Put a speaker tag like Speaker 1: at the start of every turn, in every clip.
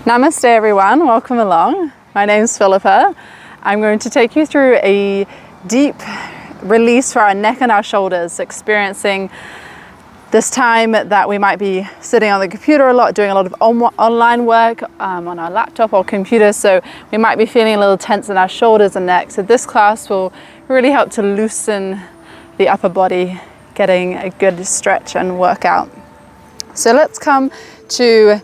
Speaker 1: Namaste everyone, welcome along. My name is Philippa. I'm going to take you through a deep release for our neck and our shoulders, experiencing this time that we might be sitting on the computer a lot, doing a lot of online work on our laptop or computer, so we might be feeling a little tense in our shoulders and neck. So this class will really help to loosen the upper body, getting a good stretch and workout. So let's come to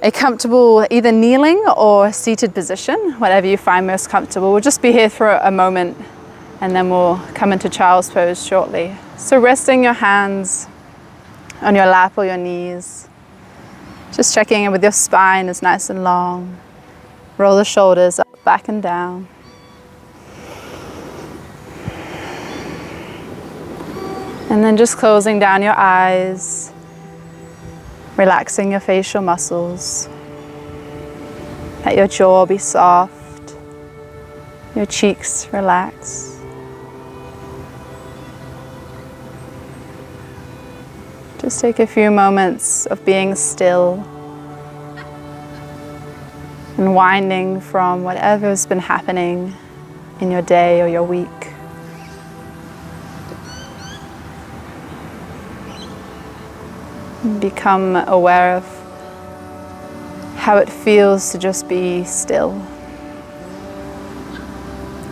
Speaker 1: a comfortable either kneeling or seated position, whatever you find most comfortable. We'll just be here for a moment and then we'll come into child's pose shortly. So resting your hands on your lap or your knees, just checking in with your spine is nice and long. Roll the shoulders up, back and down. And then just closing down your eyes, relaxing your facial muscles. Let your jaw be soft, your cheeks relax. Just take a few moments of being still, unwinding from whatever's been happening in your day or your week. Become aware of how it feels to just be still,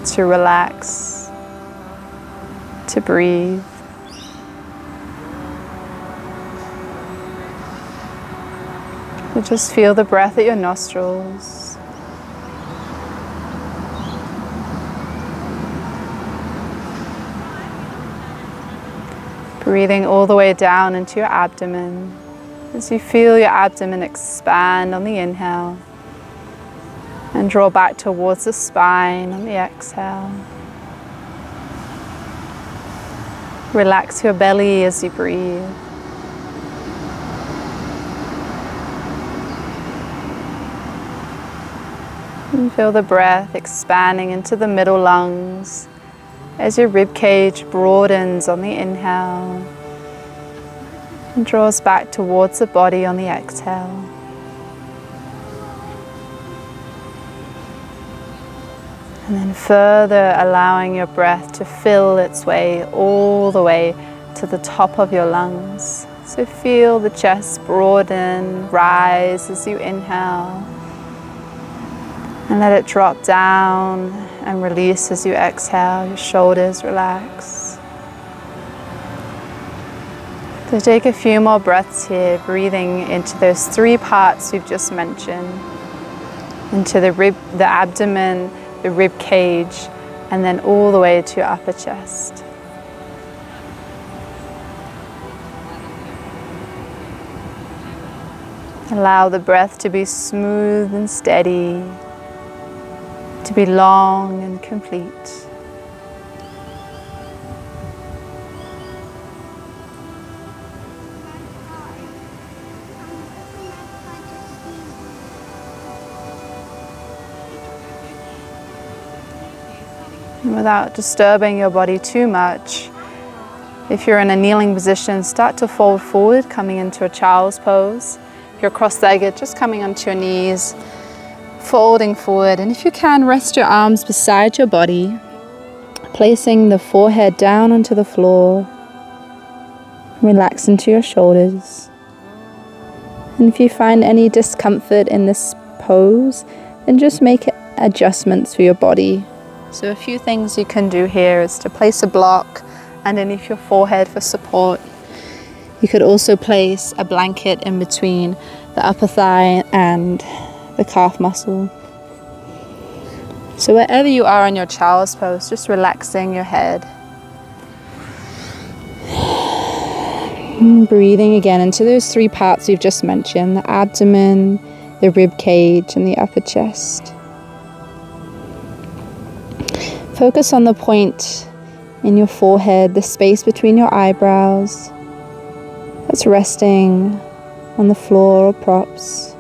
Speaker 1: to relax, to breathe. To just feel the breath at your nostrils. Breathing all the way down into your abdomen as you feel your abdomen expand on the inhale and draw back towards the spine on the exhale. Relax your belly as you breathe. And feel the breath expanding into the middle lungs as your rib cage broadens on the inhale and draws back towards the body on the exhale. And then further allowing your breath to fill its way all the way to the top of your lungs. So feel the chest broaden, rise as you inhale, and let it drop down and release as you exhale. Your shoulders relax. So take a few more breaths here, breathing into those three parts we've just mentioned. Into the abdomen, the rib cage, and then all the way to your upper chest. Allow the breath to be smooth and steady, to be long and complete. And without disturbing your body too much, if you're in a kneeling position, start to fold forward, coming into a child's pose. If you're cross-legged, just coming onto your knees, folding forward, and if you can, rest your arms beside your body, placing the forehead down onto the floor. Relax into your shoulders. And if you find any discomfort in this pose, then just make adjustments for your body. So a few things you can do here is to place a block underneath your forehead for support. You could also place a blanket in between the upper thigh and the calf muscle. So wherever you are in your child's pose, just relaxing your head. Breathing again into those three parts we've just mentioned, the abdomen, the rib cage, and the upper chest. Focus on the point in your forehead, the space between your eyebrows that's resting on the floor or props.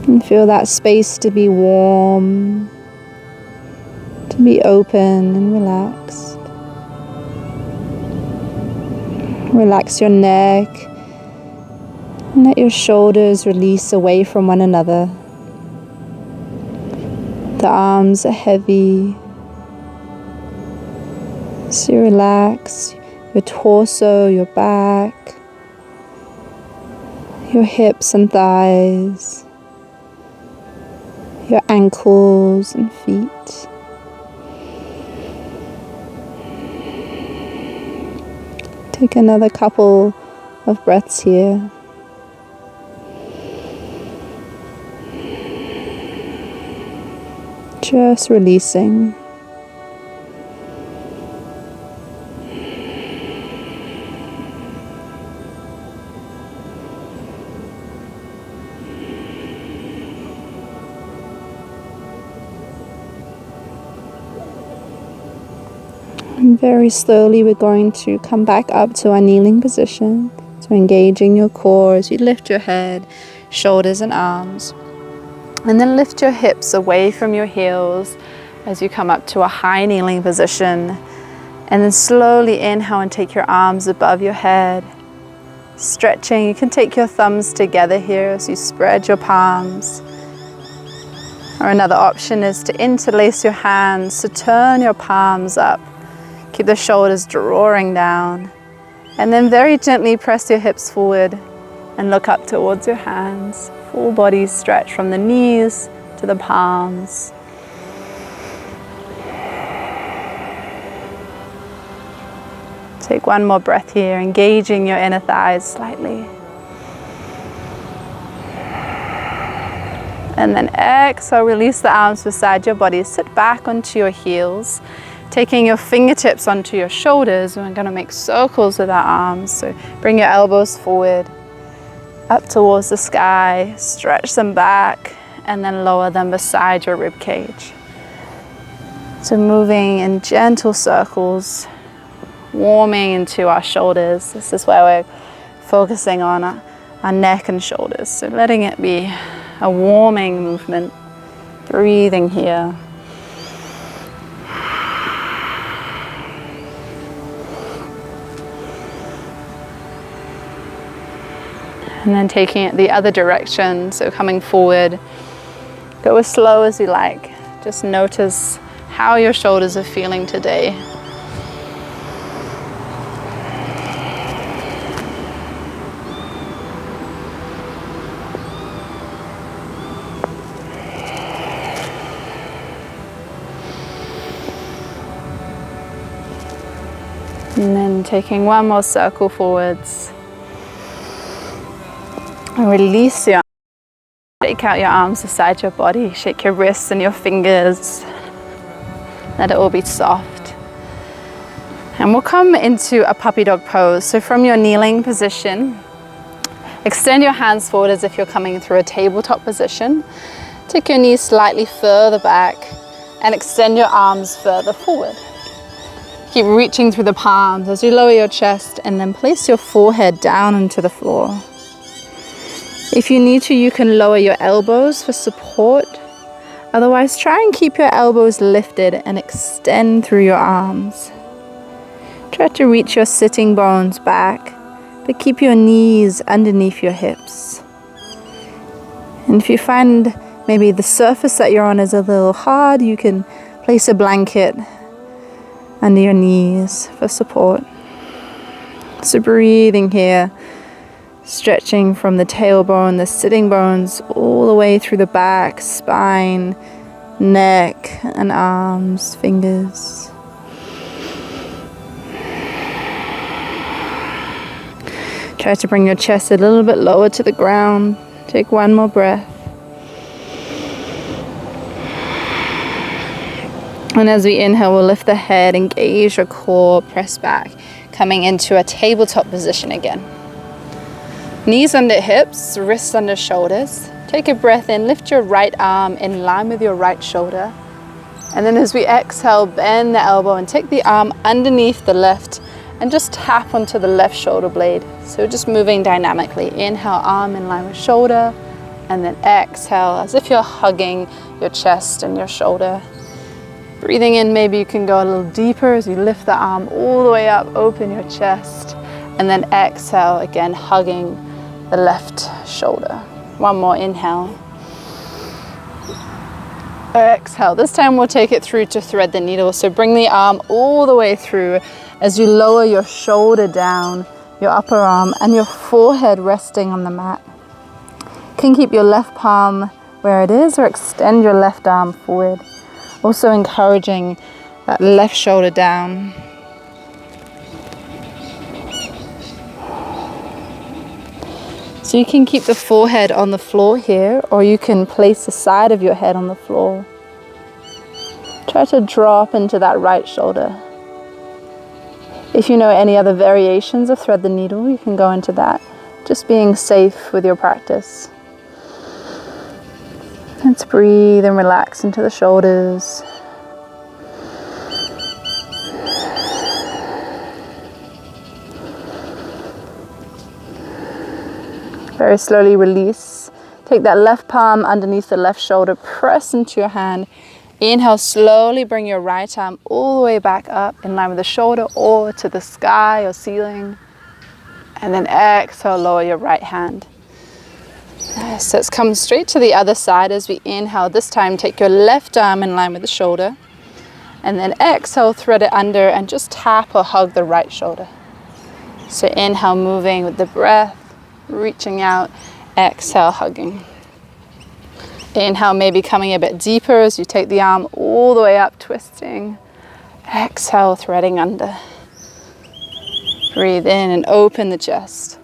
Speaker 1: And feel that space to be warm, to be open and relaxed. Relax your neck And let your shoulders release away from one another. The arms are heavy. So you relax your torso, your back, your hips and thighs, your ankles and feet. Take another couple of breaths here. Just releasing. And very slowly we're going to come back up to our kneeling position. So engaging your core as you lift your head, shoulders and arms. And then lift your hips away from your heels as you come up to a high kneeling position. And then slowly inhale and take your arms above your head. Stretching, you can take your thumbs together here as you spread your palms. Or another option is to interlace your hands, so turn your palms up. Keep the shoulders drawing down. And then very gently press your hips forward and look up towards your hands. Full body stretch from the knees to the palms. Take one more breath here, engaging your inner thighs slightly. And then exhale, release the arms beside your body. Sit back onto your heels, taking your fingertips onto your shoulders. We're going to make circles with our arms. So bring your elbows forward, up towards the sky, stretch them back, and then lower them beside your rib cage. So moving in gentle circles, warming into our shoulders. This is where we're focusing on our neck and shoulders. So letting it be a warming movement, breathing here. And then taking it the other direction, so coming forward. Go as slow as you like. Just notice how your shoulders are feeling today. And then taking one more circle forwards. And release your arms. Shake out your arms beside your body. Shake your wrists and your fingers. Let it all be soft. And we'll come into a puppy dog pose. So from your kneeling position, extend your hands forward as if you're coming through a tabletop position. Take your knees slightly further back and extend your arms further forward. Keep reaching through the palms as you lower your chest and then place your forehead down into the floor. If you need to, you can lower your elbows for support. Otherwise, try and keep your elbows lifted and extend through your arms. Try to reach your sitting bones back, but keep your knees underneath your hips. And if you find maybe the surface that you're on is a little hard, you can place a blanket under your knees for support. So breathing here. Stretching from the tailbone, the sitting bones, all the way through the back, spine, neck, and arms, fingers. Try to bring your chest a little bit lower to the ground. Take one more breath. And as we inhale, we'll lift the head, engage your core, press back, coming into a tabletop position again. Knees under hips, wrists under shoulders. Take a breath in, lift your right arm in line with your right shoulder. And then as we exhale, bend the elbow and take the arm underneath the left and just tap onto the left shoulder blade. So just moving dynamically. Inhale, arm in line with shoulder, and then exhale as if you're hugging your chest and your shoulder. Breathing in, maybe you can go a little deeper as you lift the arm all the way up, open your chest, and then exhale, again hugging the left shoulder. One more inhale. Exhale. This time we'll take it through to thread the needle. So bring the arm all the way through as you lower your shoulder down, your upper arm, and your forehead resting on the mat. You can keep your left palm where it is or extend your left arm forward. Also encouraging that left shoulder down. So you can keep the forehead on the floor here, or you can place the side of your head on the floor. Try to drop into that right shoulder. If you know any other variations of thread the needle, you can go into that. Just being safe with your practice. Let's breathe and relax into the shoulders. Very slowly release. Take that left palm underneath the left shoulder, press into your hand. Inhale, slowly bring your right arm all the way back up in line with the shoulder or to the sky or ceiling. And then exhale, lower your right hand. Nice. So let's come straight to the other side as we inhale. This time, take your left arm in line with the shoulder. And then exhale, thread it under and just tap or hug the right shoulder. So inhale, moving with the breath. Reaching out, exhale, hugging. Inhale, maybe coming a bit deeper as you take the arm all the way up, twisting. Exhale, threading under. Breathe in and open the chest.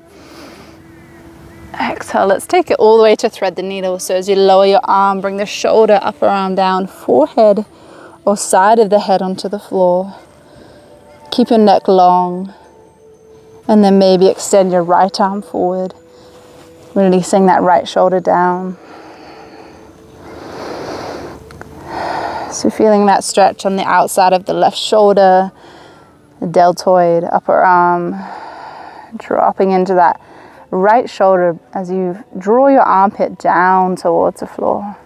Speaker 1: Exhale, let's take it all the way to thread the needle. So as you lower your arm, bring the shoulder, upper arm down, forehead or side of the head onto the floor. Keep your neck long. And then maybe extend your right arm forward, releasing that right shoulder down. So feeling that stretch on the outside of the left shoulder, the deltoid, upper arm, dropping into that right shoulder as you draw your armpit down towards the floor.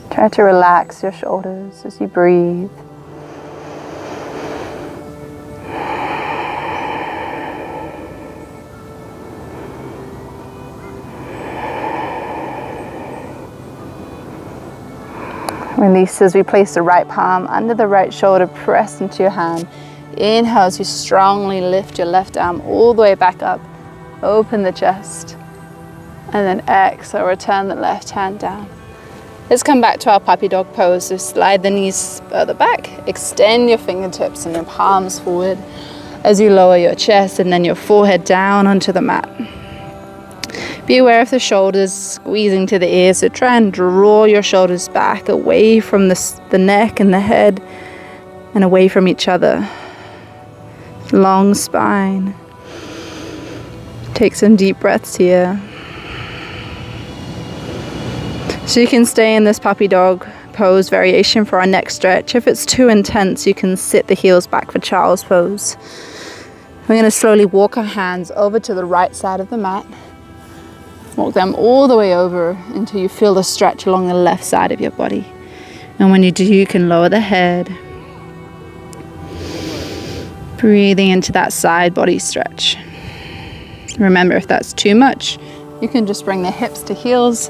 Speaker 1: Try to relax your shoulders as you breathe. Release as we place the right palm under the right shoulder, press into your hand. Inhale as you strongly lift your left arm all the way back up. Open the chest. And then exhale, return the left hand down. Let's come back to our puppy dog pose. So slide the knees further back, extend your fingertips and your palms forward as you lower your chest and then your forehead down onto the mat. Be aware of the shoulders squeezing to the ears, so try and draw your shoulders back away from the neck and the head and away from each other. Long spine. Take some deep breaths here. So you can stay in this puppy dog pose variation for our next stretch. If it's too intense, you can sit the heels back for child's pose. We're going to slowly walk our hands over to the right side of the mat. Walk them all the way over until you feel the stretch along the left side of your body. And when you do, you can lower the head. Breathing into that side body stretch. Remember, if that's too much, you can just bring the hips to heels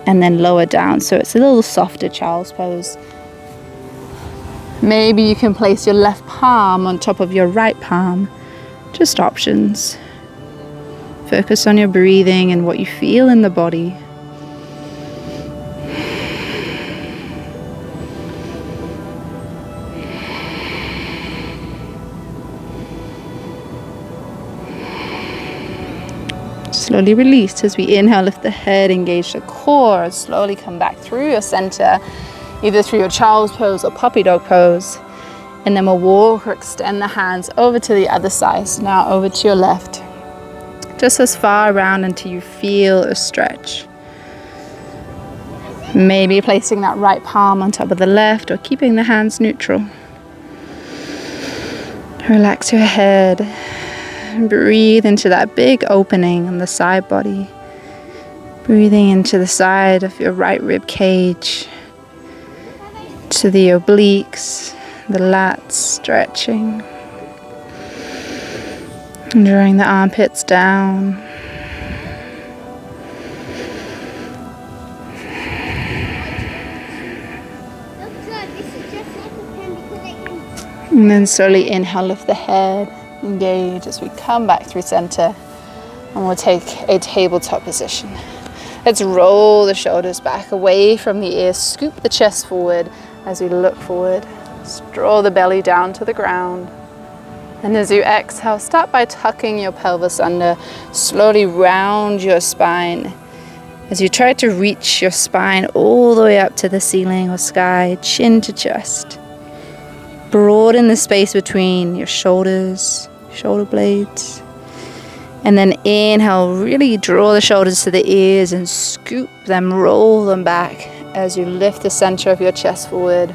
Speaker 1: and then lower down, so it's a little softer child's pose. Maybe you can place your left palm on top of your right palm. Just options. Focus on your breathing and what you feel in the body. Slowly release as we inhale, lift the head, engage the core, slowly come back through your center, either through your child's pose or puppy dog pose. And then we'll walk or extend the hands over to the other side. So now over to your left. Just as far around until you feel a stretch. Maybe placing that right palm on top of the left or keeping the hands neutral. Relax your head. Breathe into that big opening on the side body. Breathing into the side of your right rib cage, to the obliques, the lats stretching. And drawing the armpits down. And then slowly inhale, lift the head, engage as we come back through center. And we'll take a tabletop position. Let's roll the shoulders back away from the ears, scoop the chest forward as we look forward. Let's draw the belly down to the ground. And as you exhale, start by tucking your pelvis under. Slowly round your spine as you try to reach your spine all the way up to the ceiling or sky, chin to chest. Broaden the space between your shoulders, shoulder blades. And then inhale, really draw the shoulders to the ears and scoop them, roll them back as you lift the center of your chest forward.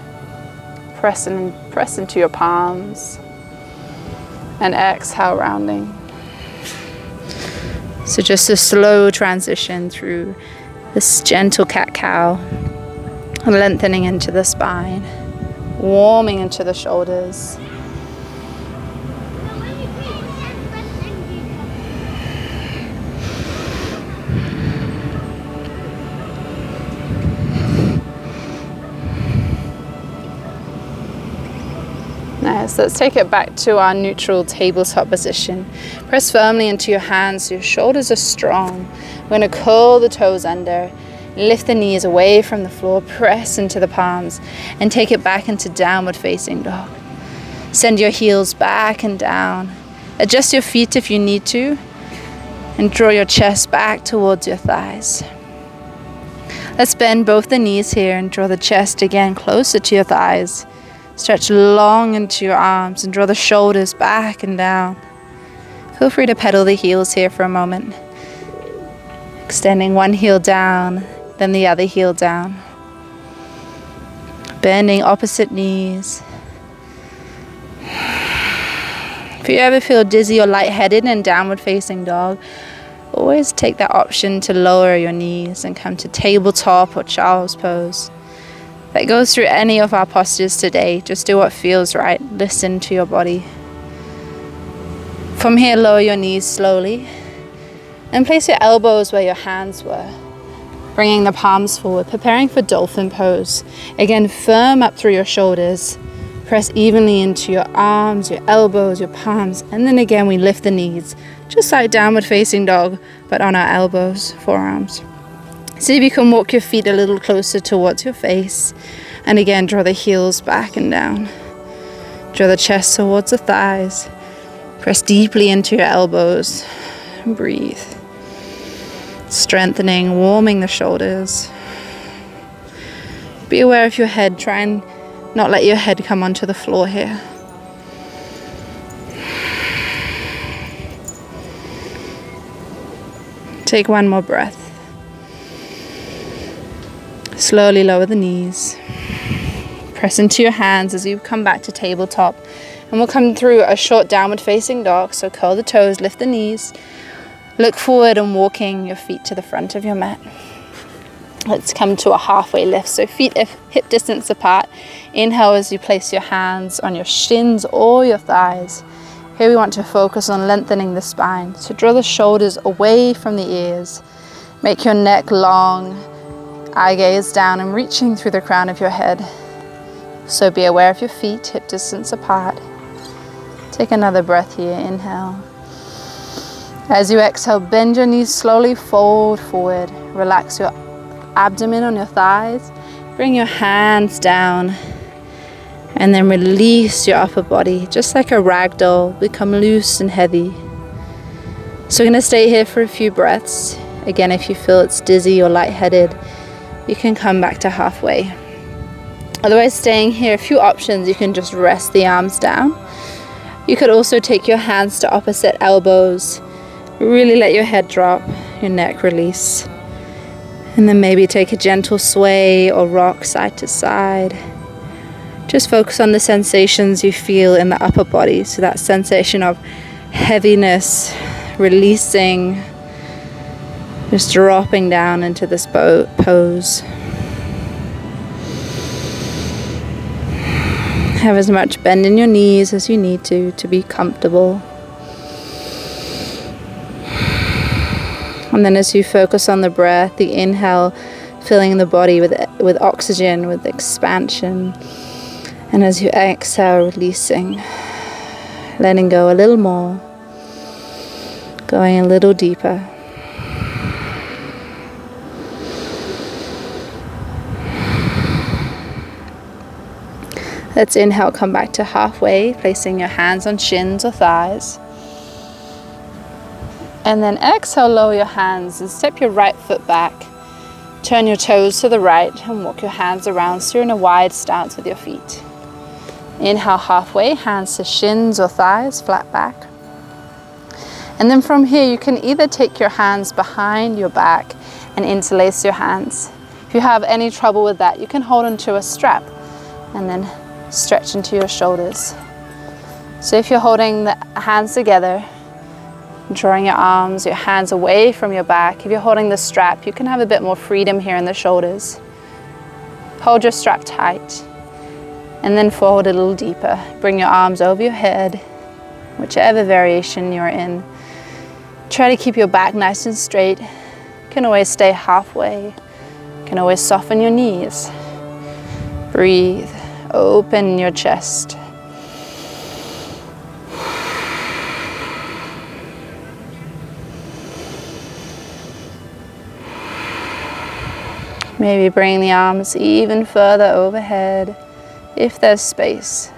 Speaker 1: Press into your palms. And exhale, rounding. So just a slow transition through this gentle cat-cow, lengthening into the spine, warming into the shoulders. Nice, let's take it back to our neutral tabletop position. Press firmly into your hands so your shoulders are strong. We're going to curl the toes under, lift the knees away from the floor, press into the palms, and take it back into downward facing dog. Send your heels back and down. Adjust your feet if you need to, and draw your chest back towards your thighs. Let's bend both the knees here and draw the chest again closer to your thighs. Stretch long into your arms and draw the shoulders back and down. Feel free to pedal the heels here for a moment. Extending one heel down, then the other heel down. Bending opposite knees. If you ever feel dizzy or lightheaded in downward facing dog, always take that option to lower your knees and come to tabletop or child's pose. That goes through any of our postures today. Just do what feels right. Listen to your body. From here, lower your knees slowly and place your elbows where your hands were, bringing the palms forward, preparing for dolphin pose. Again, firm up through your shoulders. Press evenly into your arms, your elbows, your palms, and then again we lift the knees, just like downward facing dog, but on our elbows, forearms. See if you can walk your feet a little closer towards your face. And again, draw the heels back and down. Draw the chest towards the thighs. Press deeply into your elbows. And breathe. Strengthening, warming the shoulders. Be aware of your head. Try and not let your head come onto the floor here. Take one more breath. Slowly lower the knees. Press into your hands as you come back to tabletop. And we'll come through a short downward facing dog. So curl the toes, lift the knees. Look forward and walking your feet to the front of your mat. Let's come to a halfway lift. So feet hip distance apart. Inhale as you place your hands on your shins or your thighs. Here we want to focus on lengthening the spine. So draw the shoulders away from the ears. Make your neck long. Eye gaze down and reaching through the crown of your head. So be aware of your feet, hip distance apart. Take another breath here, inhale. As you exhale, bend your knees slowly, fold forward. Relax your abdomen on your thighs. Bring your hands down. And then release your upper body, just like a rag doll. Become loose and heavy. So we're going to stay here for a few breaths. Again, if you feel it's dizzy or lightheaded, you can come back to halfway. Otherwise, staying here, a few options. You can just rest the arms down. You could also take your hands to opposite elbows. Really let your head drop, your neck release. And then maybe take a gentle sway or rock side to side. Just focus on the sensations you feel in the upper body. So that sensation of heaviness, releasing, just dropping down into this pose. Have as much bend in your knees as you need to be comfortable. And then as you focus on the breath, the inhale, filling the body with oxygen, with expansion. And as you exhale, releasing, letting go a little more, going a little deeper. Let's inhale, come back to halfway, placing your hands on shins or thighs. And then exhale, lower your hands and step your right foot back. Turn your toes to the right and walk your hands around so you're in a wide stance with your feet. Inhale halfway, hands to shins or thighs, flat back. And then from here, you can either take your hands behind your back and interlace your hands. If you have any trouble with that, you can hold onto a strap and then stretch into your shoulders. So if you're holding the hands together, drawing your arms, your hands away from your back, if you're holding the strap, you can have a bit more freedom here in the shoulders. Hold your strap tight and then forward a little deeper. Bring your arms over your head, whichever variation you're in. Try to keep your back nice and straight. You can always stay halfway. You can always soften your knees. Breathe. Open your chest. Maybe bring the arms even further overhead if there's space.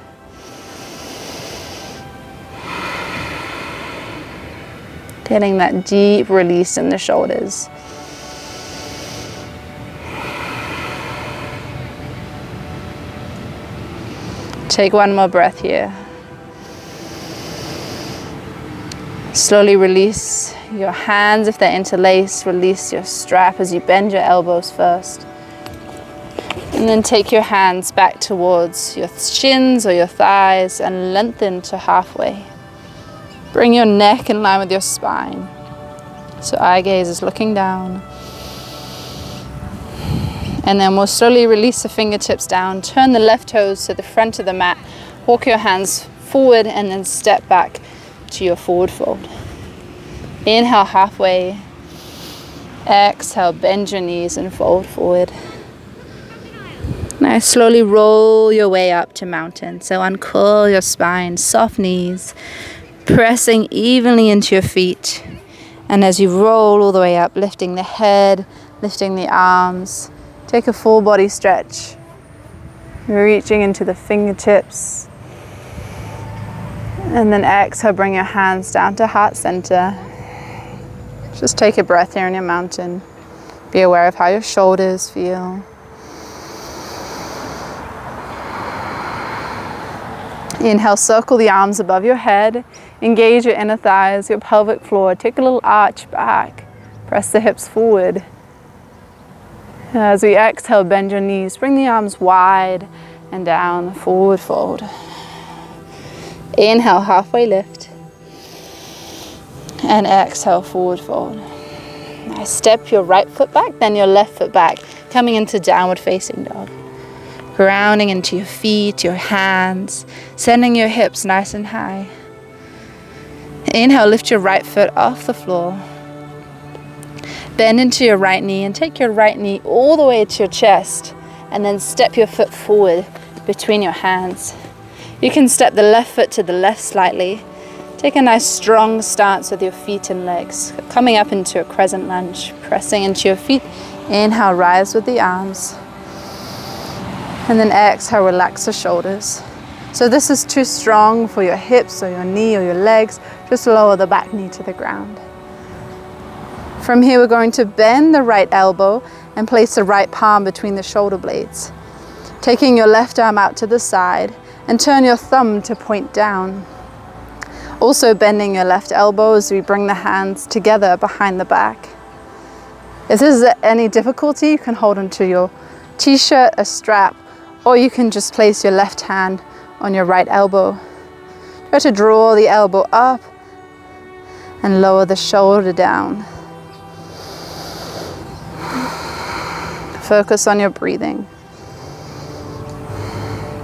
Speaker 1: Getting that deep release in the shoulders. Take one more breath here. Slowly release your hands if they're interlaced. Release your strap as you bend your elbows first. And then take your hands back towards your shins or your thighs and lengthen to halfway. Bring your neck in line with your spine. So eye gaze is looking down. And then we'll slowly release the fingertips down. Turn the left toes to the front of the mat. Walk your hands forward and then step back to your forward fold. Inhale halfway. Exhale, bend your knees and fold forward. Now slowly roll your way up to mountain. So uncoil your spine, soft knees, pressing evenly into your feet. And as you roll all the way up, lifting the head, lifting the arms, take a full body stretch. Reaching into the fingertips. And then exhale, bring your hands down to heart center. Just take a breath here in your mountain. Be aware of how your shoulders feel. Inhale, circle the arms above your head. Engage your inner thighs, your pelvic floor. Take a little arch back. Press the hips forward. As we exhale, bend your knees. Bring the arms wide and down, forward fold. Inhale, halfway lift. And exhale, forward fold. Now step your right foot back, then your left foot back, coming into downward facing dog. Grounding into your feet, your hands, sending your hips nice and high. Inhale, lift your right foot off the floor. Bend into your right knee and take your right knee all the way to your chest and then step your foot forward between your hands. You can step the left foot to the left slightly. Take a nice strong stance with your feet and legs. Coming up into a crescent lunge, pressing into your feet. Inhale, rise with the arms. And then exhale, relax the shoulders. So this is too strong for your hips or your knee or your legs. Just lower the back knee to the ground. From here, we're going to bend the right elbow and place the right palm between the shoulder blades. Taking your left arm out to the side and turn your thumb to point down. Also bending your left elbow as we bring the hands together behind the back. If this is any difficulty, you can hold onto your t-shirt, a strap, or you can just place your left hand on your right elbow. Try to draw the elbow up and lower the shoulder down. Focus on your breathing.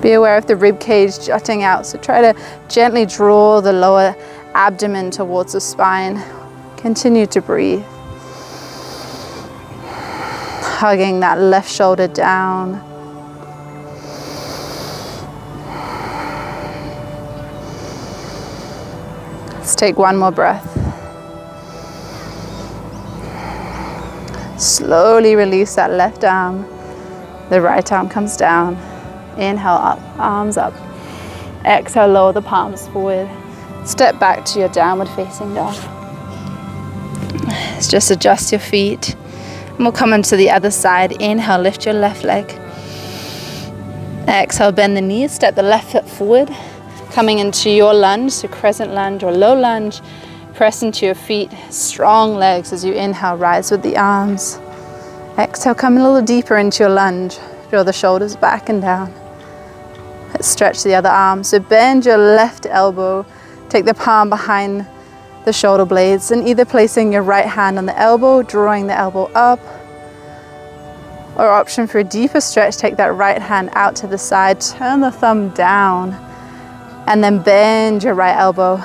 Speaker 1: Be aware of the rib cage jutting out, so try to gently draw the lower abdomen towards the spine. Continue to breathe. Hugging that left shoulder down. Let's take one more breath. Slowly release that left arm. The right arm comes down. Inhale up, arms up. Exhale, lower the palms forward. Step back to your downward facing dog. Just adjust your feet. And we'll come into the other side. Inhale, lift your left leg. Exhale, bend the knees, step the left foot forward. Coming into your lunge, so crescent lunge or low lunge. Press into your feet, strong legs as you inhale, rise with the arms. Exhale, come a little deeper into your lunge. Draw the shoulders back and down. Let's stretch the other arm. So bend your left elbow, take the palm behind the shoulder blades, and either placing your right hand on the elbow, drawing the elbow up, or option for a deeper stretch, take that right hand out to the side, turn the thumb down, and then bend your right elbow.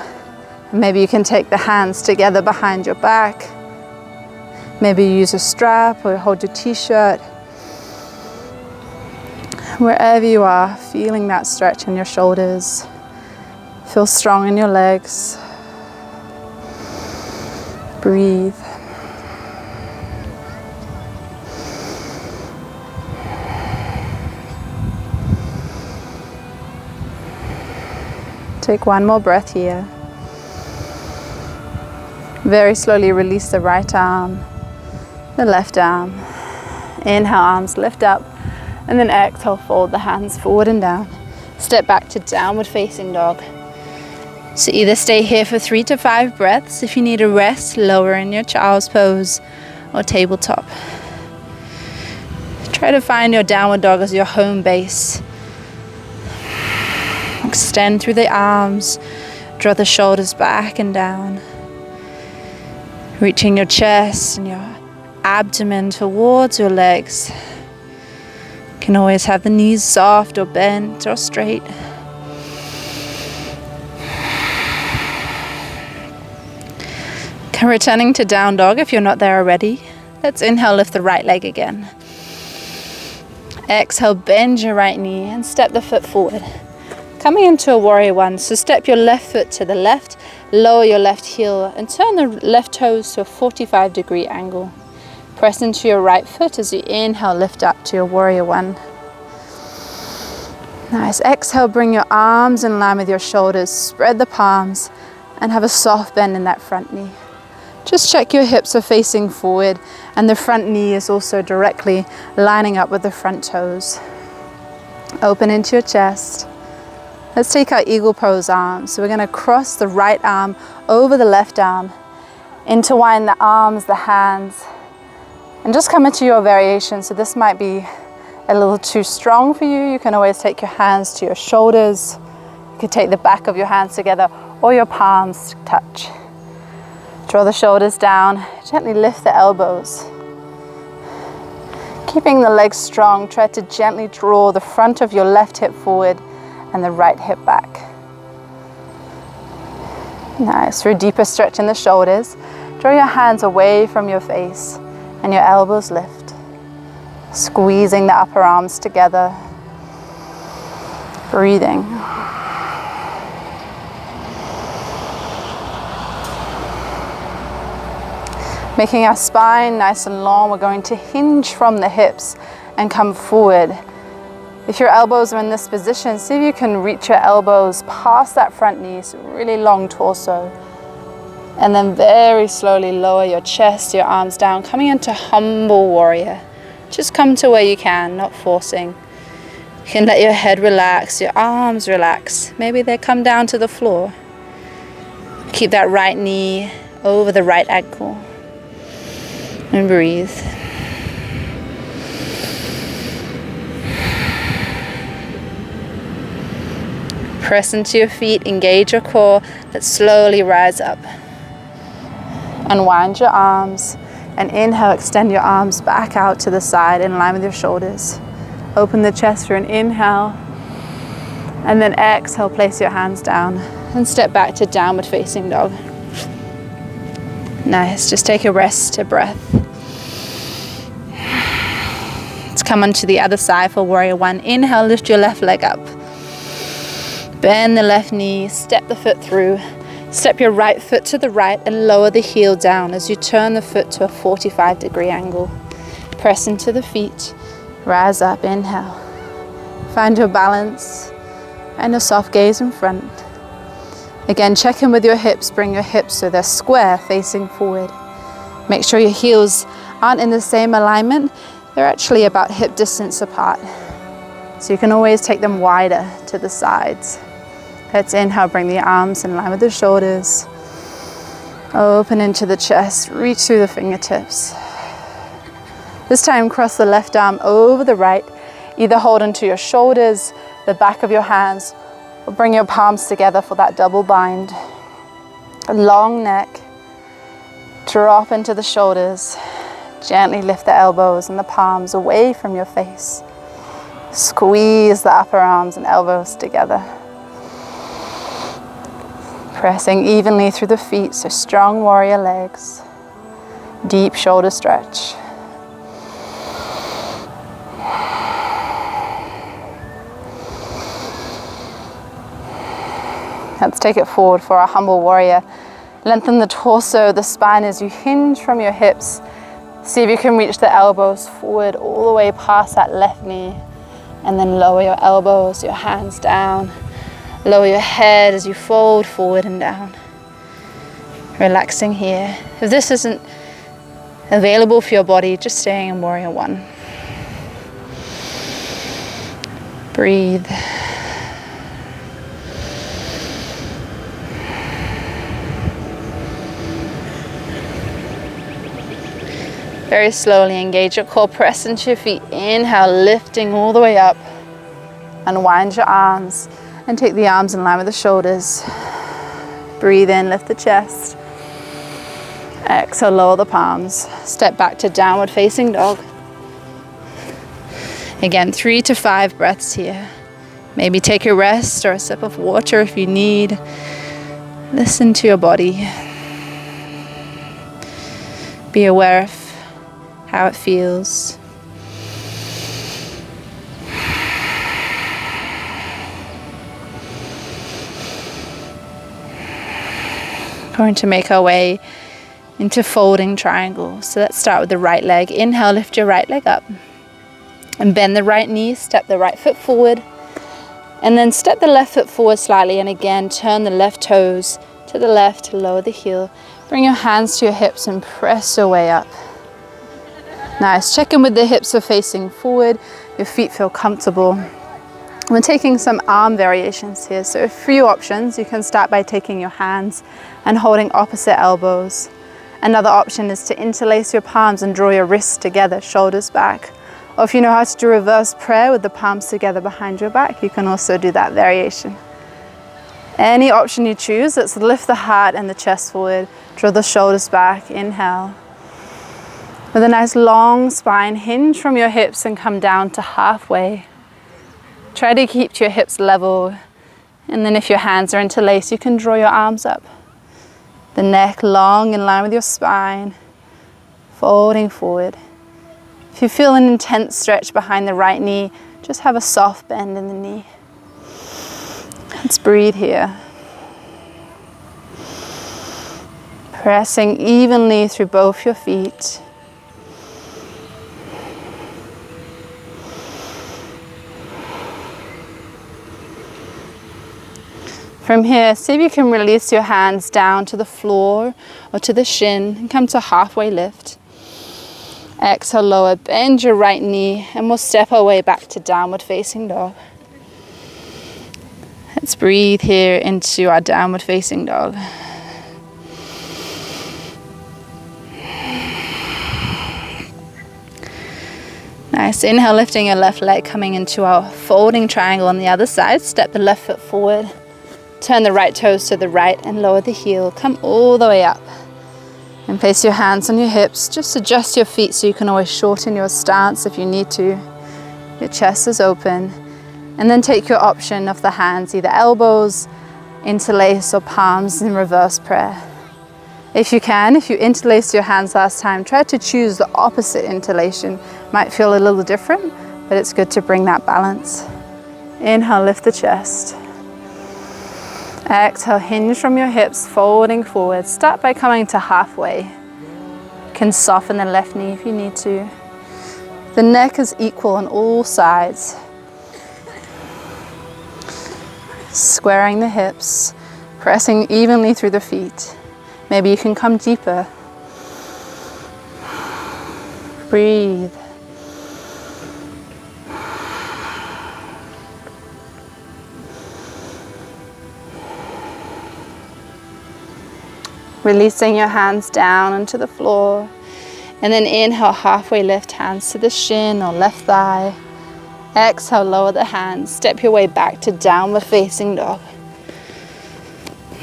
Speaker 1: And maybe you can take the hands together behind your back. Maybe use a strap or hold your t-shirt. Wherever you are, feeling that stretch in your shoulders. Feel strong in your legs. Breathe. Take one more breath here. Very slowly release the right arm, the left arm. Inhale, arms lift up, and then exhale, fold the hands forward and down. Step back to downward facing dog. So either stay here for 3 to 5 breaths. If you need a rest, lower in your child's pose or tabletop. Try to find your downward dog as your home base. Extend through the arms, draw the shoulders back and down. Reaching your chest and your abdomen towards your legs. You can always have the knees soft or bent or straight. Returning to down dog if you're not there already. Let's inhale, lift the right leg again. Exhale, bend your right knee and step the foot forward. Coming into a warrior one, so step your left foot to the left, lower your left heel and turn the left toes to a 45-degree angle. Press into your right foot as you inhale, lift up to your warrior one. Nice. Exhale, bring your arms in line with your shoulders, spread the palms and have a soft bend in that front knee. Just check your hips are facing forward and the front knee is also directly lining up with the front toes. Open into your chest. Let's take our eagle pose arms. So we're going to cross the right arm over the left arm, intertwine the arms, the hands, and just come into your variation. So this might be a little too strong for you. You can always take your hands to your shoulders. You could take the back of your hands together or your palms touch. Draw the shoulders down, gently lift the elbows. Keeping the legs strong, try to gently draw the front of your left hip forward and the right hip back. Nice. For a deeper stretch in the shoulders, draw your hands away from your face and your elbows lift. Squeezing the upper arms together. Breathing. Making our spine nice and long, we're going to hinge from the hips and come forward. If your elbows are in this position, see if you can reach your elbows past that front knee, so really long torso. And then very slowly lower your chest, your arms down, coming into humble warrior. Just come to where you can, not forcing. You can let your head relax, your arms relax. Maybe they come down to the floor. Keep that right knee over the right ankle. And breathe. Press into your feet, engage your core. Let's slowly rise up. Unwind your arms and inhale, extend your arms back out to the side in line with your shoulders. Open the chest for an inhale And then exhale, place your hands down and step back to downward facing dog. Nice, just take a rest, a breath. Let's come onto the other side for warrior one. Inhale, lift your left leg up. Bend the left knee, step the foot through. Step your right foot to the right and lower the heel down as you turn the foot to a 45-degree angle. Press into the feet, rise up, inhale. Find your balance and a soft gaze in front. Again, check in with your hips, bring your hips so they're square facing forward. Make sure your heels aren't in the same alignment, they're actually about hip distance apart. So you can always take them wider to the sides. Let's inhale, bring the arms in line with the shoulders. Open into the chest, reach through the fingertips. This time, cross the left arm over the right. Either hold onto your shoulders, the back of your hands, or bring your palms together for that double bind. A long neck, drop into the shoulders. Gently lift the elbows and the palms away from your face. Squeeze the upper arms and elbows together. Pressing evenly through the feet, so strong warrior legs. Deep shoulder stretch. Let's take it forward for our humble warrior. Lengthen the torso, the spine as you hinge from your hips. See if you can reach the elbows forward all the way past that left knee. And then lower your elbows, your hands down. Lower your head as you fold forward and down. Relaxing here. If this isn't available for your body, just staying in warrior one. Breathe. Very slowly engage your core, press into your feet. Inhale, lifting all the way up. Unwind your arms and take the arms in line with the shoulders. Breathe in, lift the chest. Exhale, lower the palms. Step back to downward facing dog. Again, 3 to 5 breaths here. Maybe take a rest or a sip of water if you need. Listen to your body. Be aware of how it feels. Going to make our way into folding triangle. So let's start with the right leg. Inhale, lift your right leg up. And bend the right knee, step the right foot forward. And then step the left foot forward slightly. And again, turn the left toes to the left to lower the heel. Bring your hands to your hips and press your way up. Nice. Check in with the hips are facing forward. Your feet feel comfortable. We're taking some arm variations here. So a few options. You can start by taking your hands and holding opposite elbows. Another option is to interlace your palms and draw your wrists together, shoulders back. Or if you know how to do reverse prayer with the palms together behind your back, you can also do that variation. Any option you choose, let's lift the heart and the chest forward, draw the shoulders back, inhale. With a nice long spine, hinge from your hips and come down to halfway. Try to keep your hips level, and then if your hands are interlaced, you can draw your arms up. The neck long in line with your spine, folding forward. If you feel an intense stretch behind the right knee, just have a soft bend in the knee. Let's breathe here. Pressing evenly through both your feet. From here, see if you can release your hands down to the floor or to the shin and come to halfway lift. Exhale, lower, bend your right knee and we'll step our way back to downward facing dog. Let's breathe here into our downward facing dog. Nice, inhale, lifting your left leg, coming into our folding triangle on the other side. Step the left foot forward. Turn the right toes to the right and lower the heel. Come all the way up. And place your hands on your hips. Just adjust your feet so you can always shorten your stance if you need to. Your chest is open. And then take your option of the hands, either elbows, interlace, or palms in reverse prayer. If you can, if you interlaced your hands last time, try to choose the opposite interlation. Might feel a little different, but it's good to bring that balance. Inhale, lift the chest. Exhale, hinge from your hips, folding forward. Start by coming to halfway. You can soften the left knee if you need to. The neck is equal on all sides. Squaring the hips, pressing evenly through the feet. Maybe you can come deeper. Breathe. Releasing your hands down onto the floor. And then inhale, halfway lift, hands to the shin or left thigh. Exhale, lower the hands. Step your way back to downward facing dog.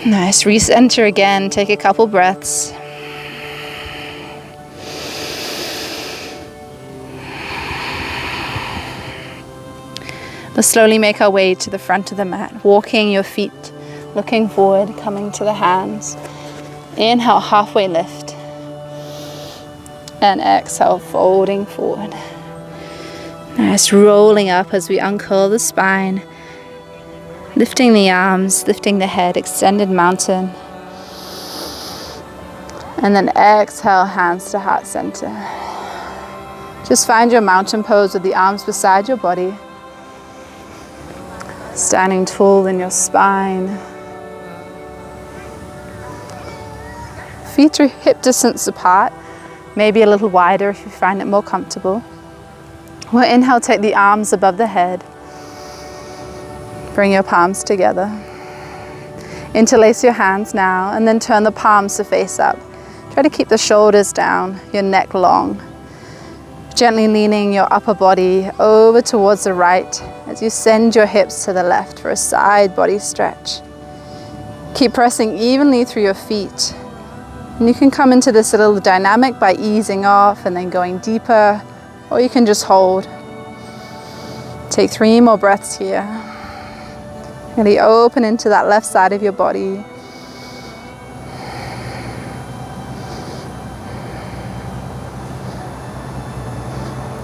Speaker 1: Nice. Recenter again. Take a couple breaths. Let's slowly make our way to the front of the mat. Walking your feet, looking forward, coming to the hands. Inhale, halfway lift. And exhale, folding forward. Nice, rolling up as we uncurl the spine. Lifting the arms, lifting the head, extended mountain. And then exhale, hands to heart center. Just find your mountain pose with the arms beside your body. Standing tall in your spine. Feet are hip distance apart. Maybe a little wider if you find it more comfortable. We'll inhale, take the arms above the head. Bring your palms together. Interlace your hands now and then turn the palms to face up. Try to keep the shoulders down, your neck long. Gently leaning your upper body over towards the right as you send your hips to the left for a side body stretch. Keep pressing evenly through your feet. And you can come into this little dynamic by easing off and then going deeper, or you can just hold. Take 3 more breaths here. Really open into that left side of your body.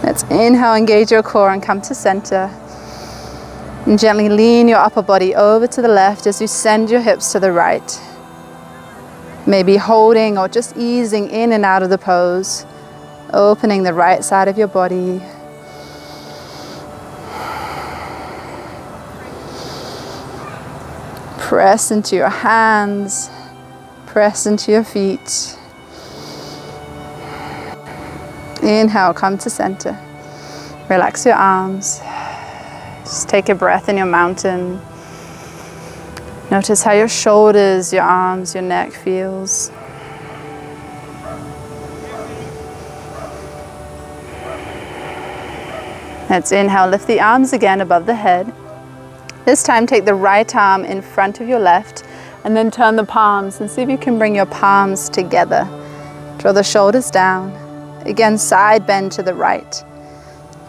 Speaker 1: Let's inhale, engage your core and come to center. And gently lean your upper body over to the left as you send your hips to the right. Maybe holding or just easing in and out of the pose. Opening the right side of your body. Press into your hands. Press into your feet. Inhale, come to center. Relax your arms. Just take a breath in your mountain. Notice how your shoulders, your arms, your neck feels. Let's inhale, lift the arms again above the head. This time take the right arm in front of your left and then turn the palms and see if you can bring your palms together. Draw the shoulders down. Again, side bend to the right.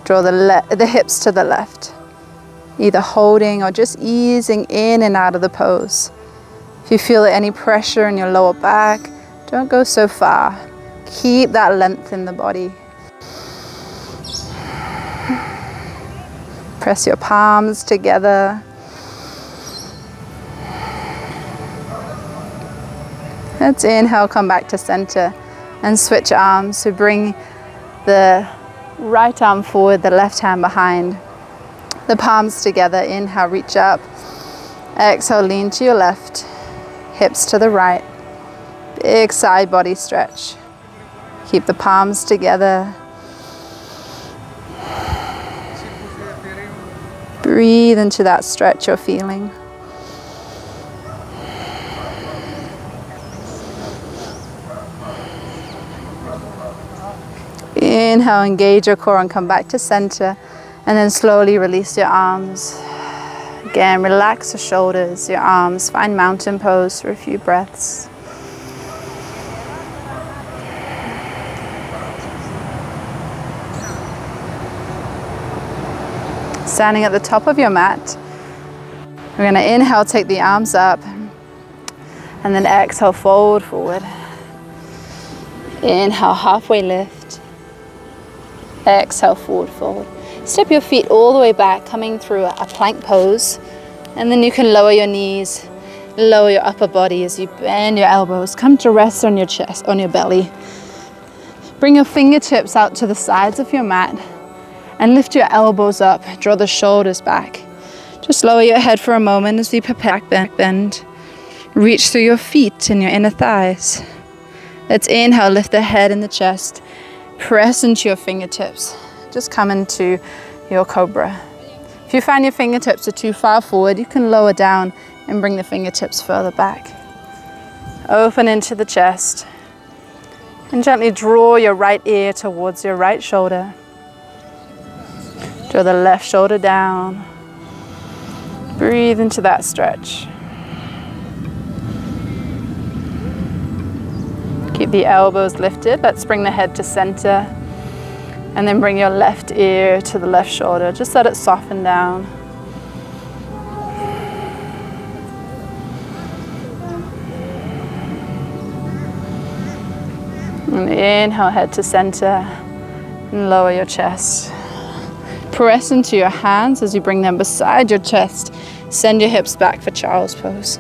Speaker 1: Draw the hips to the left. Either holding or just easing in and out of the pose. If you feel any pressure in your lower back, don't go so far. Keep that length in the body. Press your palms together. Let's inhale, come back to center and switch arms. So bring the right arm forward, the left hand behind. The palms together. Inhale, reach up. Exhale, lean to your left. Hips to the right. Big side body stretch. Keep the palms together. Breathe into that stretch you're feeling. Inhale, engage your core and come back to center. And then slowly release your arms. Again, relax your shoulders, your arms. Find mountain pose for a few breaths. standing at the top of your mat. We're going to inhale, take the arms up, and then exhale, fold forward. Inhale, halfway lift. Exhale, forward fold. Step your feet all the way back, coming through a plank pose. And then you can lower your knees, lower your upper body as you bend your elbows. Come to rest on your chest, on your belly. Bring your fingertips out to the sides of your mat and lift your elbows up. Draw the shoulders back. Just lower your head for a moment as we prepare back bend. Reach through your feet and your inner thighs. Let's inhale, lift the head and the chest. Press into your fingertips. Just come into your cobra. If you find your fingertips are too far forward, you can lower down and bring the fingertips further back. Open into the chest. And gently draw your right ear towards your right shoulder. Draw the left shoulder down. Breathe into that stretch. Keep the elbows lifted. Let's bring the head to center. And then bring your left ear to the left shoulder. Just let it soften down. And inhale, head to center. And lower your chest. Press into your hands as you bring them beside your chest. Send your hips back for child's pose.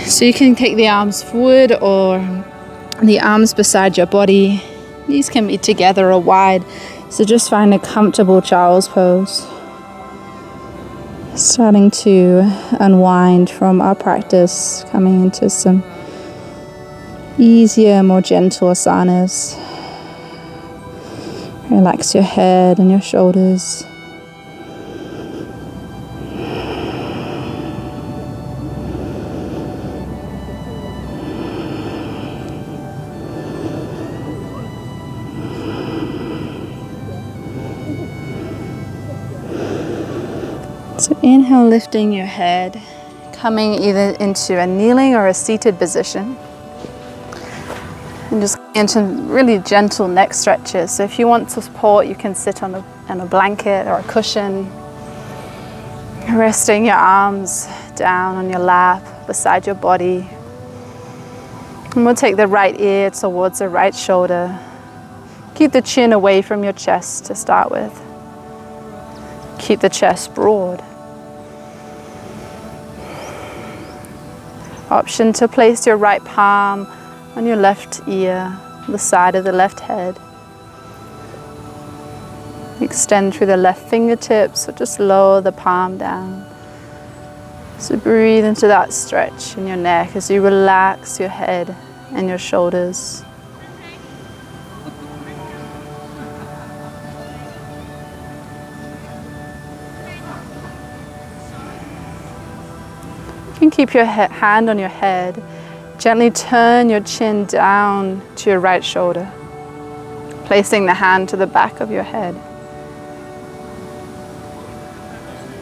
Speaker 1: So you can take the arms forward or the arms beside your body. These can be together or wide. So just find a comfortable child's pose. Starting to unwind from our practice, coming into some easier, more gentle asanas. Relax your head and your shoulders. So inhale, lifting your head, coming either into a kneeling or a seated position. And just into really gentle neck stretches. So if you want to support, you can sit on a blanket or a cushion. Resting your arms down on your lap, beside your body. And we'll take the right ear towards the right shoulder. Keep the chin away from your chest to start with. Keep the chest broad. Option to place your right palm on your left ear, the side of the left head. Extend through the left fingertips, or just lower the palm down. So breathe into that stretch in your neck as you relax your head and your shoulders. You can keep your hand on your head. Gently turn your chin down to your right shoulder, placing the hand to the back of your head.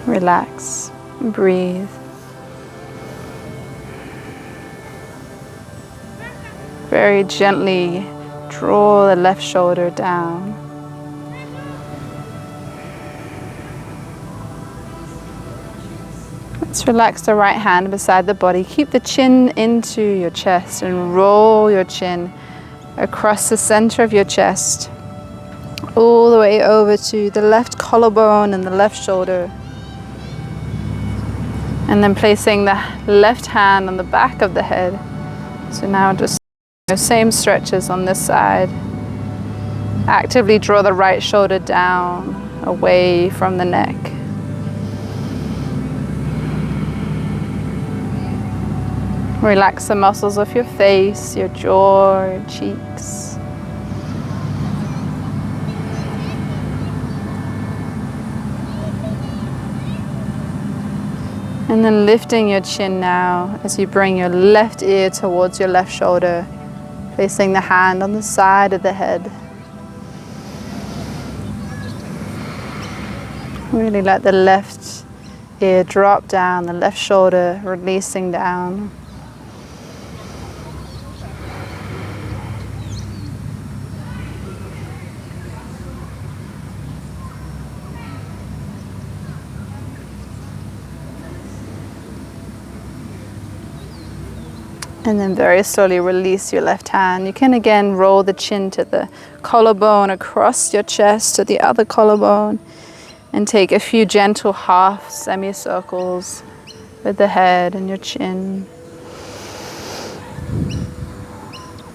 Speaker 1: Relax and breathe. Very gently draw the left shoulder down. Let's relax the right hand beside the body. Keep the chin into your chest and roll your chin across the center of your chest, all the way over to the left collarbone and the left shoulder. And then placing the left hand on the back of the head. So now just the same stretches on this side. Actively draw the right shoulder down, away from the neck. Relax the muscles of your face, your jaw, your cheeks. And then lifting your chin now as you bring your left ear towards your left shoulder, placing the hand on the side of the head. Really let the left ear drop down, the left shoulder releasing down. And then very slowly release your left hand. You can again roll the chin to the collarbone, across your chest to the other collarbone, and take a few gentle half semicircles with the head and your chin.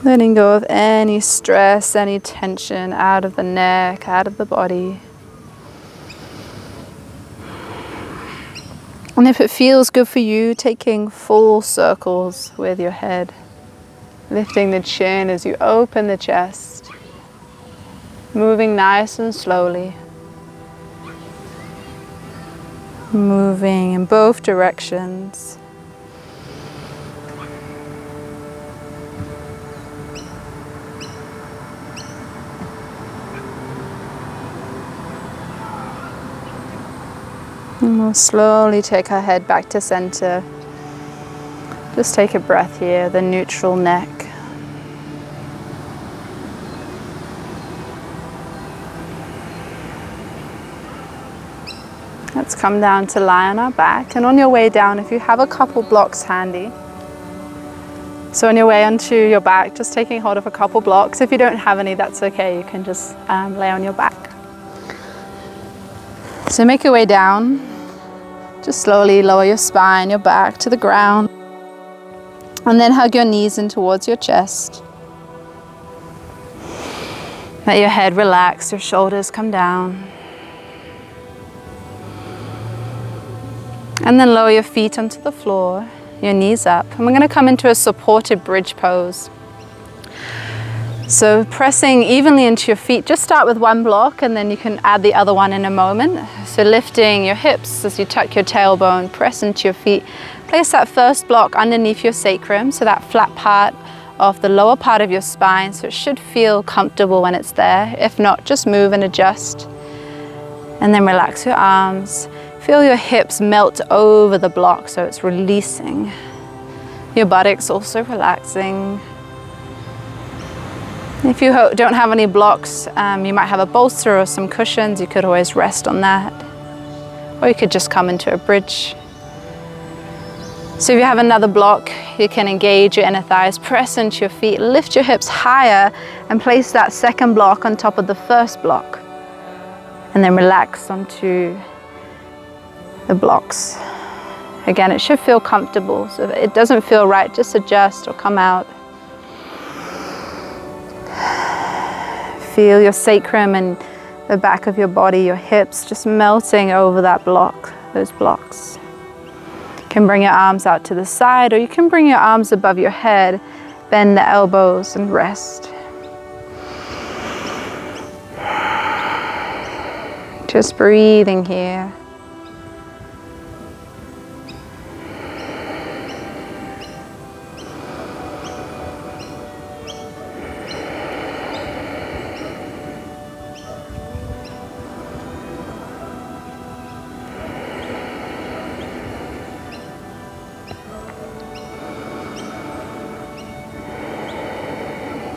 Speaker 1: Letting go of any stress, any tension out of the neck, out of the body. And if it feels good for you, taking full circles with your head, lifting the chin as you open the chest, moving nice and slowly, moving in both directions. And we'll slowly take our head back to center. Just take a breath here, the neutral neck. Let's come down to lie on our back. And on your way down, if you have a couple blocks handy, so on your way onto your back, just taking hold of a couple blocks. If you don't have any, that's okay. You can just lay on your back. So make your way down. Just slowly lower your spine, your back to the ground. And then hug your knees in towards your chest. Let your head relax, your shoulders come down. And then lower your feet onto the floor, your knees up. And we're going to come into a supported bridge pose. So pressing evenly into your feet, just start with one block and then you can add the other one in a moment. So lifting your hips as you tuck your tailbone, press into your feet. Place that first block underneath your sacrum, so that flat part of the lower part of your spine, so it should feel comfortable when it's there. If not, just move and adjust. And then relax your arms. Feel your hips melt over the block, so it's releasing. Your buttocks also relaxing. If you don't have any blocks, you might have a bolster or some cushions. You could always rest on that. Or you could just come into a bridge. So if you have another block, you can engage your inner thighs, press into your feet, lift your hips higher, and place that second block on top of the first block. And then relax onto the blocks. Again, it should feel comfortable. So if it doesn't feel right, just adjust or come out. Feel your sacrum and the back of your body, your hips just melting over that block, those blocks. You can bring your arms out to the side, or you can bring your arms above your head, bend the elbows and rest. Just breathing here.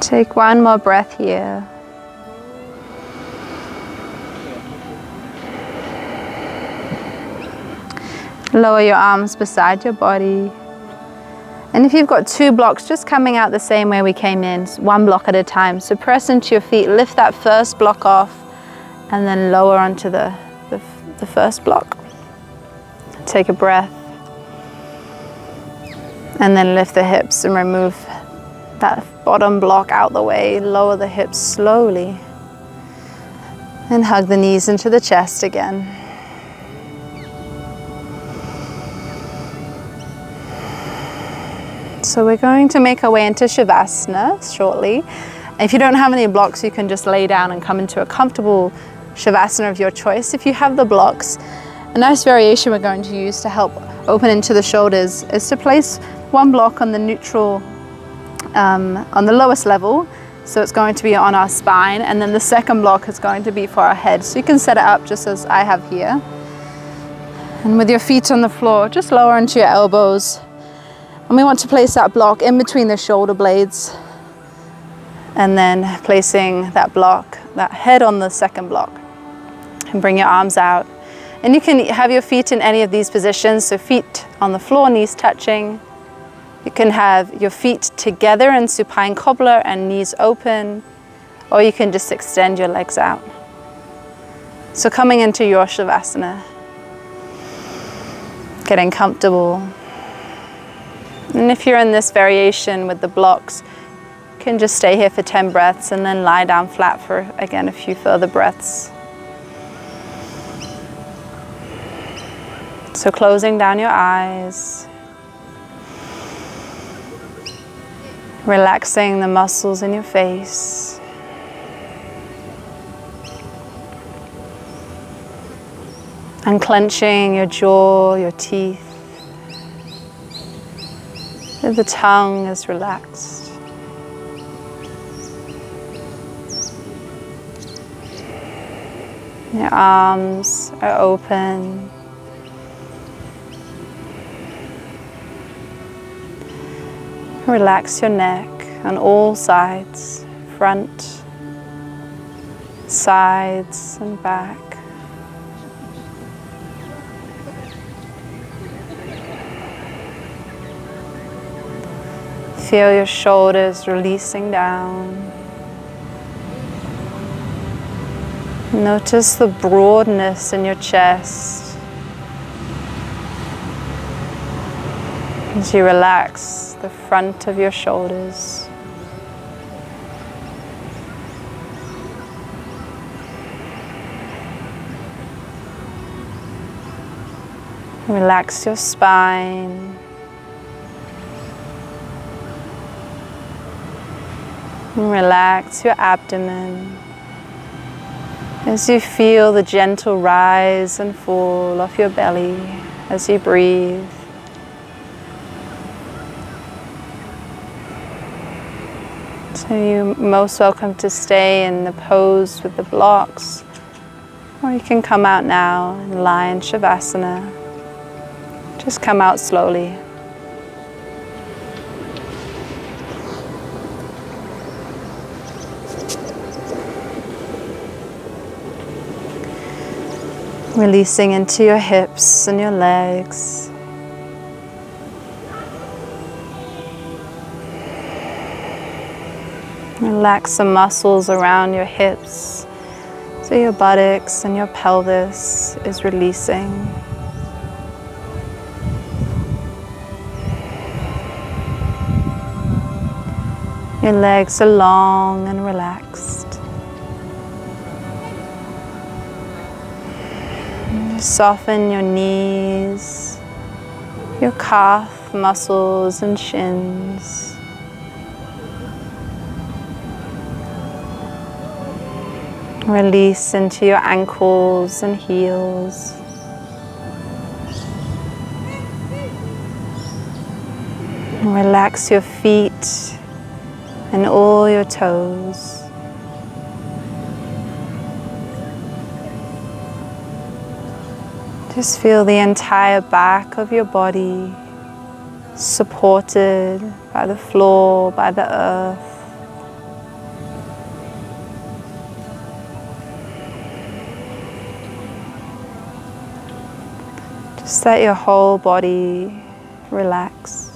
Speaker 1: Take one more breath here. Lower your arms beside your body. And if you've got two blocks just coming out the same way we came in, one block at a time. So press into your feet, lift that first block off, and then lower onto the first block. Take a breath. And then lift the hips and remove that bottom block out the way. Lower the hips slowly. And hug the knees into the chest again. So we're going to make our way into Shavasana shortly. If you don't have any blocks, you can just lay down and come into a comfortable Shavasana of your choice. If you have the blocks, a nice variation we're going to use to help open into the shoulders is to place one block on the neutral, on the lowest level. So it's going to be on our spine, and then the second block is going to be for our head. So you can set it up just as I have here. And with your feet on the floor, just lower into your elbows. And we want to place that block in between the shoulder blades. And then placing that block, that head on the second block. And bring your arms out. And you can have your feet in any of these positions. So feet on the floor, knees touching. You can have your feet together in supine cobbler and knees open, or you can just extend your legs out. So coming into your Shavasana, getting comfortable. And if you're in this variation with the blocks, you can just stay here for 10 breaths and then lie down flat for, again, a few further breaths. So closing down your eyes, relaxing the muscles in your face. Unclenching your jaw, your teeth. The tongue is relaxed. Your arms are open. Relax your neck on all sides, front, sides and back. Feel your shoulders releasing down. Notice the broadness in your chest as you relax the front of your shoulders. Relax your spine. And relax your abdomen as you feel the gentle rise and fall of your belly as you breathe. So you're most welcome to stay in the pose with the blocks, or you can come out now and lie in Shavasana. Just come out slowly. Releasing into your hips and your legs. Relax the muscles around your hips, so your buttocks and your pelvis is releasing. Your legs are long and relaxed. Soften your knees, your calf muscles and shins. Release into your ankles and heels. Relax your feet and all your toes. Just feel the entire back of your body supported by the floor, by the earth. Just let your whole body relax.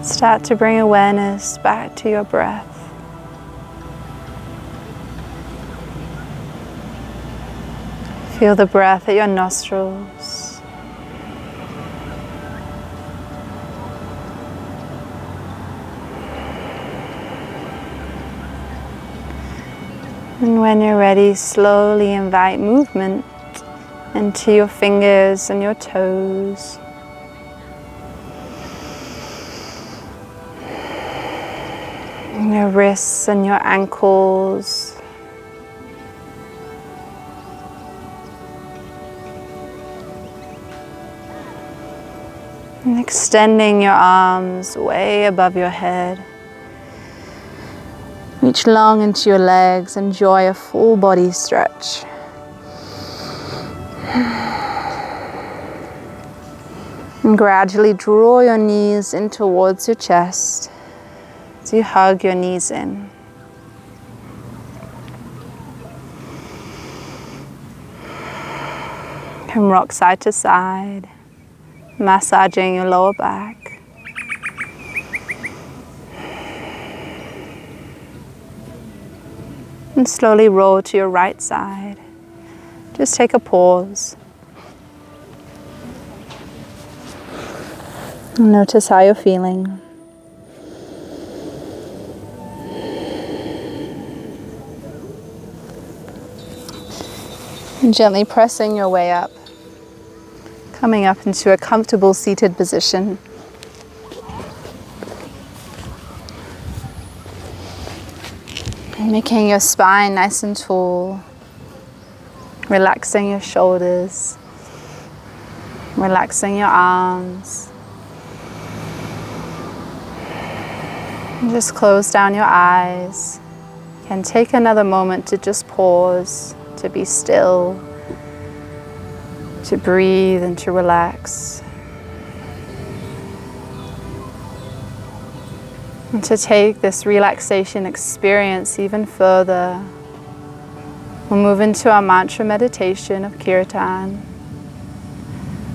Speaker 1: Start to bring awareness back to your breath. Feel the breath at your nostrils. And when you're ready, slowly invite movement into your fingers and your toes. And your wrists and your ankles. And extending your arms way above your head. Reach long into your legs, enjoy a full body stretch. And gradually draw your knees in towards your chest as you hug your knees in. You can rock side to side, massaging your lower back. And slowly roll to your right side. Just take a pause. Notice how you're feeling. And gently pressing your way up, coming up into a comfortable seated position. Making your spine nice and tall, relaxing your shoulders, relaxing your arms. And just close down your eyes. You can take another moment to just pause, to be still, to breathe and to relax. And to take this relaxation experience even further, we'll move into our mantra meditation of Kirtan,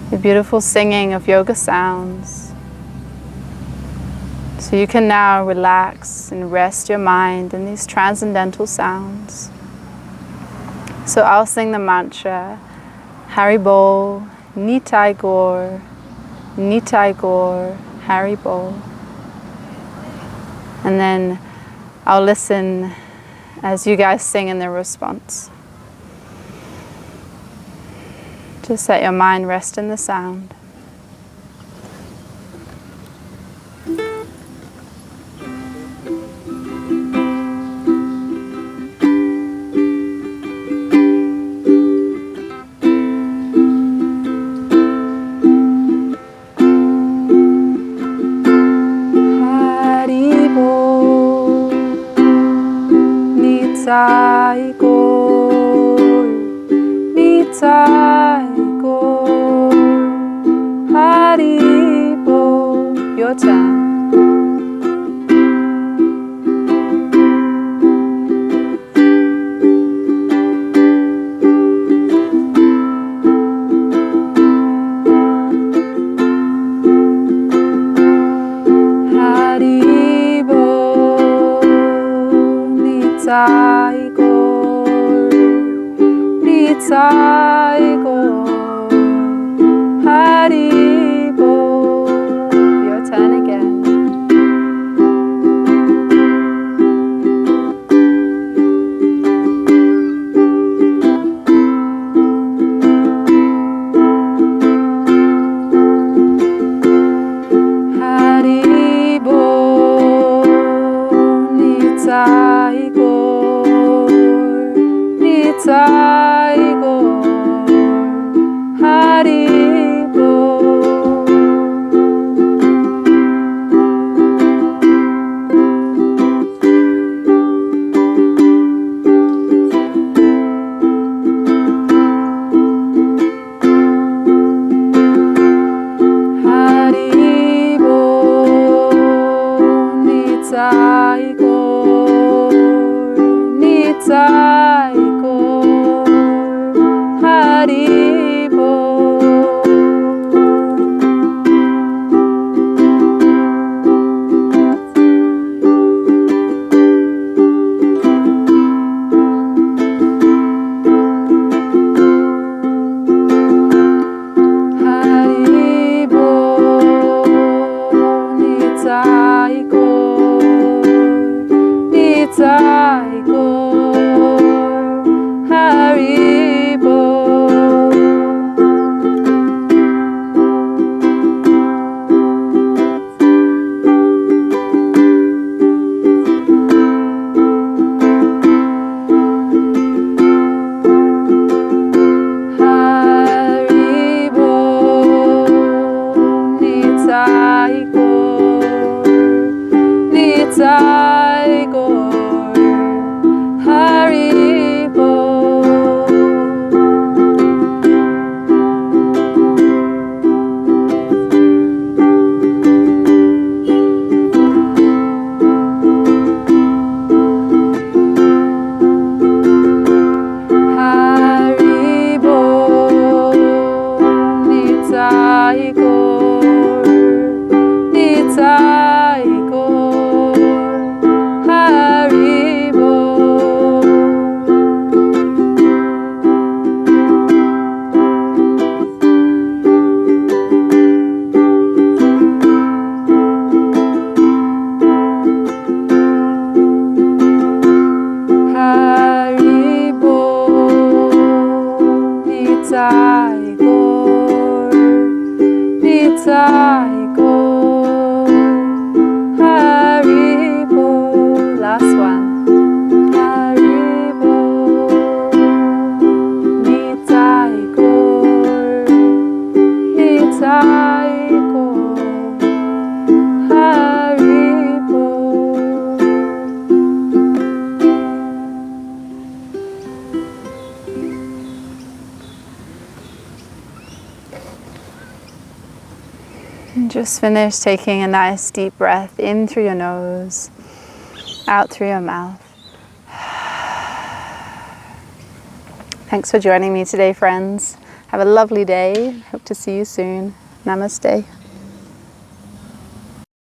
Speaker 1: the beautiful singing of yoga sounds. So you can now relax and rest your mind in these transcendental sounds. So I'll sing the mantra, Hari Bol, Nitai Gaur, Hari Bol. And then I'll listen as you guys sing in the response. Just let your mind rest in the sound. Nitai Gaur, Nitai Gaur, Hari Bol. Your turn. Hari Bol, Nitai Gaur, Nitai Gaur, Hari Bol. Your turn again. Hari Bol, Nitai Gaur, Nitai Gaur, Hari Bol. Hari Bol, Nitai Gaur, Nitai Gaur, Hari Bol. Hari Bol, Nitai Gaur, Nitai Gaur, Last one. And just finish taking a nice deep breath in through your nose, out through your mouth. Thanks for joining me today, friends. Have a lovely day. Hope to see you soon. Namaste.